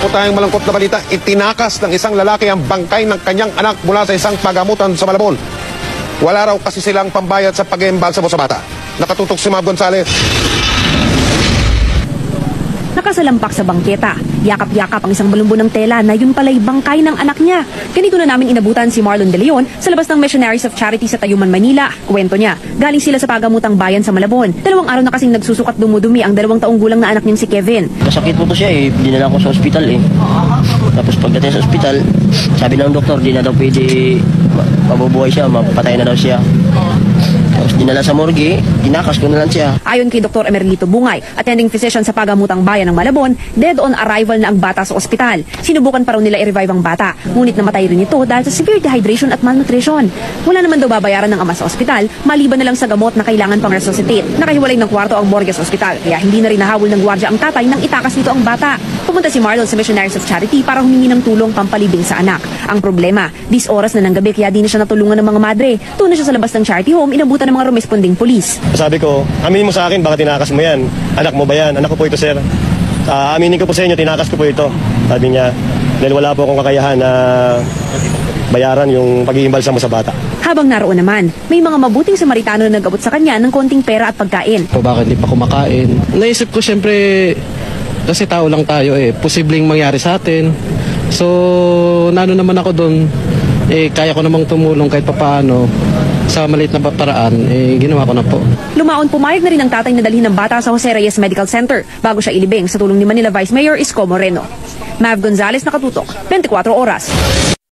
Meron po tayong malungkot na balita. Itinakas ng isang lalaki ang bangkay ng kanyang anak mula sa isang pagamutan sa Malabon. Wala raw kasi silang pambayad sa pag-iimbalsamo sa bata. Nakatutok si Mav Gonzales. Nakasalampak sa bangketa. Yakap-yakap ang isang balumbo ng tela na yun pala'y bangkay ng anak niya. Ganito na namin inabutan si Marlon De Leon sa labas ng Missionaries of Charity sa Tayuman, Manila. Kwento niya, galing sila sa pagamutang bayan sa Malabon. 2 araw na kasing nagsusukat dumudumi ang 2 taong gulang na anak niyang si Kevin. Kasakit po siya eh, dinala ko sa ospital eh. Tapos pagdating sa ospital, sabi ng doktor, di na daw pwede mabubuhay siya, mapatay na daw siya. Tapos dinala sa morgue, tinakas ko na lang siya. Ayon kay Dr. Emerlito Bungay, attending physician sa pagamutang bayan ng Malabon, dead on arrival na ang bata sa ospital. Sinubukan pa raw nila i-revive ang bata, ngunit namatay rin ito dahil sa severe dehydration at malnutrition. Wala naman daw babayaran ng ama sa ospital, maliban na lang sa gamot na kailangan pang resuscitate. Nakahiwalay ng kwarto ang morgue sa ospital, kaya hindi na rin nahabol ng gwardiya ang tatay nang itakas nito ang bata. Pumunta si Marlon sa Missionaries of Charity para humingi ng tulong pampalibing sa anak. Ang problema, 10 oras na ng gabi kaya di na siya natulungan ng mga madre. Tuna siya sa labas ng charity home, inabutan ng mga responding pulis. Sabi ko, aminin mo sa akin, baka tinakas mo yan? Anak mo ba yan? Anak ko po ito, sir. Aminin ko po sa inyo, tinakas ko po ito. Sabi niya, dahil wala po akong kakayahan na bayaran yung pag-iimbalsa mo sa bata. Habang naroon naman, may mga mabuting Samaritano na nag-abot sa kanya ng konting pera at pagkain. Bakit di pa kumakain? Naisip ko siyempre, kasi tao lang tayo eh, posibleng mangyari sa atin. So, nano naman ako doon, kaya ko namang tumulong kahit papaano. Sa maliit na paraan, ginawa ko na po. Lumaon, pumayag na rin ang tatay na dalhin ng bata sa Jose Reyes Medical Center bago siya ilibing sa tulong ni Manila Vice Mayor Isko Moreno. Mav Gonzales, nakatutok, 24 oras.